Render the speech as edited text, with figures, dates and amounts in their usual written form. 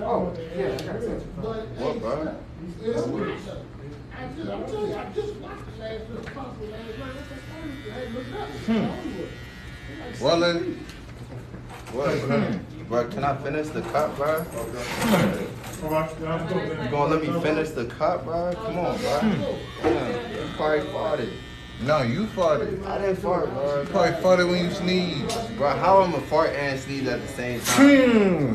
Oh, yeah, I got it. What, bro? Wallen. What, bro? Bro, can I finish the cup, bro? You gonna let me finish the cup, bro? Come on, bro. Damn, you probably farted. No, you farted. I didn't fart, bro. You probably farted when you sneezed. Bro, how I'm a fart and sneeze at the same time?